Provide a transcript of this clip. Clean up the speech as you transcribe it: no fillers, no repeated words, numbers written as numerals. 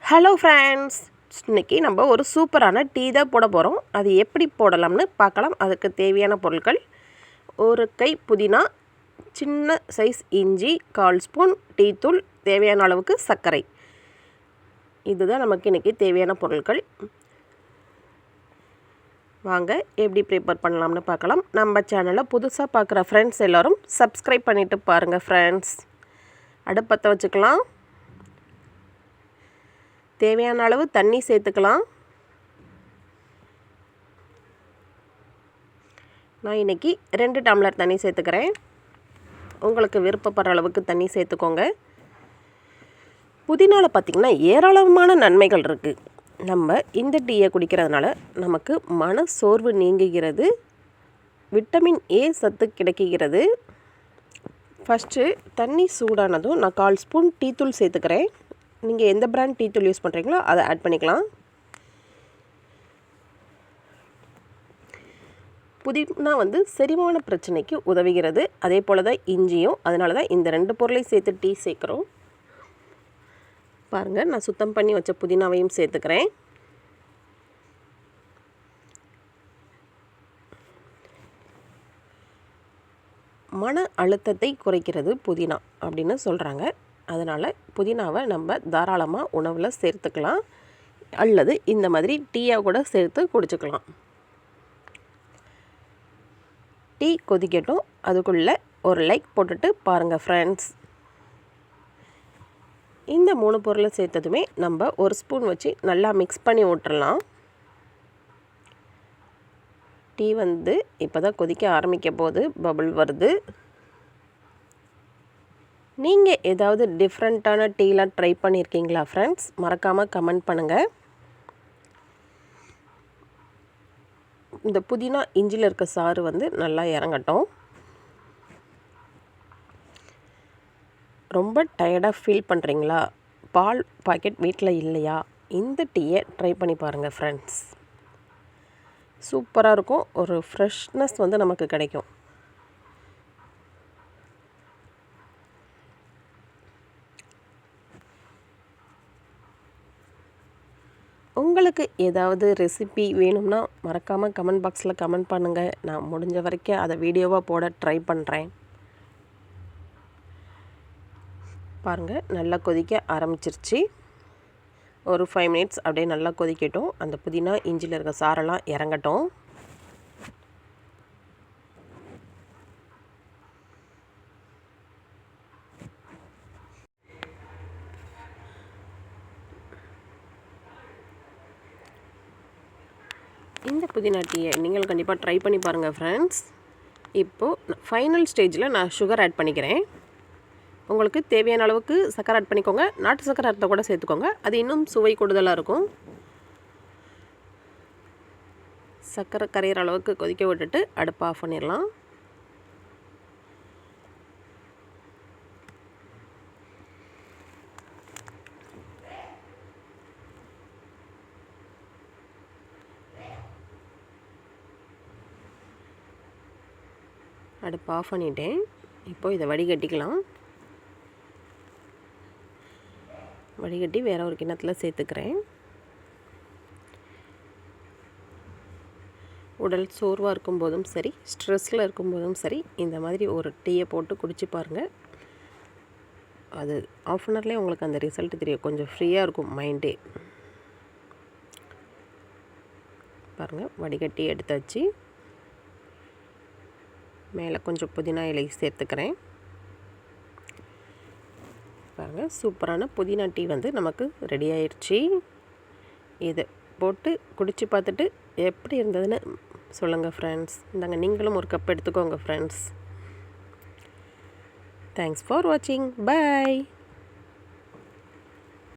Hello friends, இன்றைக்கி நம்ம ஒரு சூப்பரான டீ தான் போட போகிறோம். அது எப்படி போடலாம்னு பார்க்கலாம். அதுக்கு தேவையான பொருட்கள்: ஒரு கை புதினா, சின்ன சைஸ் இஞ்சி, 1/4 ஸ்பூன் டீ தூள், தேவையான அளவுக்கு சர்க்கரை. இதுதான் நமக்கு இன்றைக்கி தேவையான பொருட்கள். வாங்க எப்படி ப்ரிப்பேர் பண்ணலாம்னு பார்க்கலாம். நம்ம சேனலை புதுசாக பார்க்குற ஃப்ரெண்ட்ஸ் எல்லோரும் சப்ஸ்கிரைப் பண்ணிவிட்டு பாருங்கள் ஃப்ரெண்ட்ஸ். அடுப்பத்தை வச்சுக்கலாம். தேவையான அளவு தண்ணி சேர்த்துக்கலாம். நான் இன்றைக்கி 2 டம்ளர் தண்ணி சேர்த்துக்கிறேன். உங்களுக்கு விருப்பப்படுற அளவுக்கு தண்ணி சேர்த்துக்கோங்க. புதினாவில் பார்த்திங்கன்னா ஏராளமான நன்மைகள் இருக்குது. நம்ம இந்த டீயை குடிக்கிறதுனால நமக்கு மன சோர்வு நீங்குகிறது, விட்டமின் ஏ சத்து கிடைக்கிறது. ஃபஸ்ட்டு தண்ணி சூடானதும் நான் 1/4 ஸ்பூன் டீ தூள் சேர்த்துக்கிறேன். நீங்கள் எந்த பிராண்ட் டீ தூள் யூஸ் பண்ணுறீங்களோ அதை ஆட் பண்ணிக்கலாம். புதினா செரிமான பிரச்சனைக்கு உதவுகிறது. அதே போல் தான் இஞ்சியும். அதனால தான் இந்த 2 பொருளையும் சேர்த்து டீ சேர்க்குறோம். பாருங்கள், நான் சுத்தம் பண்ணி வச்ச புதினாவையும் சேர்த்துக்கிறேன். மன அழுத்தத்தை குறைக்கிறது புதினா அப்படின்னு சொல்கிறாங்க. அதனால் புதினாவை நம்ம தாராளமாக உணவில் சேர்த்துக்கலாம், அல்லது இந்த மாதிரி டீயாக கூட சேர்த்து குடிச்சுக்கலாம். டீ கொதிக்கட்டும். அதுக்குள்ளே ஒரு லைக் போட்டுட்டு பாருங்கள் ஃப்ரெண்ட்ஸ். இந்த 3 பொருளை சேர்த்ததுமே நம்ம 1 ஸ்பூன் வச்சு நல்லா மிக்ஸ் பண்ணி விட்டுறலாம். டீ இப்போ தான் கொதிக்க ஆரம்பிக்க போது, பபிள் வருது. நீங்கள் ஏதாவது டிஃப்ரெண்ட்டான டீலாம் ட்ரை பண்ணியிருக்கீங்களா ஃப்ரெண்ட்ஸ்? மறக்காமல் கமெண்ட் பண்ணுங்கள். இந்த புதினா இஞ்சியில் இருக்க சாறு நல்லா இறங்கட்டும். ரொம்ப டயர்டாக ஃபீல் பண்ணுறீங்களா? பால் பாக்கெட் வீட்டில் இல்லையா? இந்த டீயை ட்ரை பண்ணி பாருங்கள் ஃப்ரெண்ட்ஸ். சூப்பராக இருக்கும். ஒரு ஃப்ரெஷ்னஸ் நமக்கு கிடைக்கும். உங்களுக்கு ஏதாவது ரெசிபி வேணும்னா மறக்காமல் கமெண்ட் பாக்ஸில் கமெண்ட் பண்ணுங்கள். நான் முடிஞ்ச வரைக்கும் அதை வீடியோவாக போட ட்ரை பண்ணுறேன். பாருங்கள், நல்லா கொதிக்க ஆரம்பிச்சிருச்சு. ஒரு 5 மினிட்ஸ் அப்படியே நல்லா கொதிக்கட்டும். அந்த புதினா இஞ்சியில் இருக்க சாரெல்லாம் இறங்கட்டும். இந்த புதினா டீயை நீங்கள் கண்டிப்பாக ட்ரை பண்ணி பாருங்கள் ஃப்ரெண்ட்ஸ். இப்போது ஃபைனல் ஸ்டேஜில் நான் சுகர் ஆட் பண்ணிக்கிறேன். உங்களுக்கு தேவையான அளவுக்கு சர்க்கரை ஆட் பண்ணிக்கோங்க. நாட்டு சர்க்கரை அரைத்த கூட சேர்த்துக்கோங்க. அது இன்னும் சுவை கூடுதலாக இருக்கும். சர்க்கரை கரையிற அளவுக்கு கொதிக்க விட்டுட்டு அடுப்பை ஆஃப் பண்ணிடலாம். அடுப்பு ஆஃப் பண்ணிட்டேன். இப்போது இதை வடிகட்டிக்கலாம். வடிகட்டி வேறு ஒரு கிண்ணத்தில் சேர்த்துக்கிறேன். உடல் சோர்வாக இருக்கும்போதும் சரி, ஸ்ட்ரெஸ்ஸில் இருக்கும்போதும் சரி, இந்த மாதிரி ஒரு டீயை போட்டு குடிச்சு பாருங்கள். அது 1/2 அன் ஹவர்லேயே உங்களுக்கு அந்த ரிசல்ட் தெரியும். கொஞ்சம் ஃப்ரீயாக இருக்கும் மைண்டே. பாருங்கள், வடிகட்டி எடுத்தாச்சு. மேலே கொஞ்சம் புதினா இலை சேர்த்துக்கிறேன். பாருங்கள், சூப்பரான புதினா டீ நமக்கு ரெடி ஆயிடுச்சு. இதை போட்டு குடித்து பார்த்துட்டு எப்படி இருந்ததுன்னு சொல்லுங்கள் ஃப்ரெண்ட்ஸ். இந்தாங்க, நீங்களும் ஒரு கப் எடுத்துக்கோங்க ஃப்ரெண்ட்ஸ். தேங்க்ஸ் ஃபார் வாட்சிங். பாய்.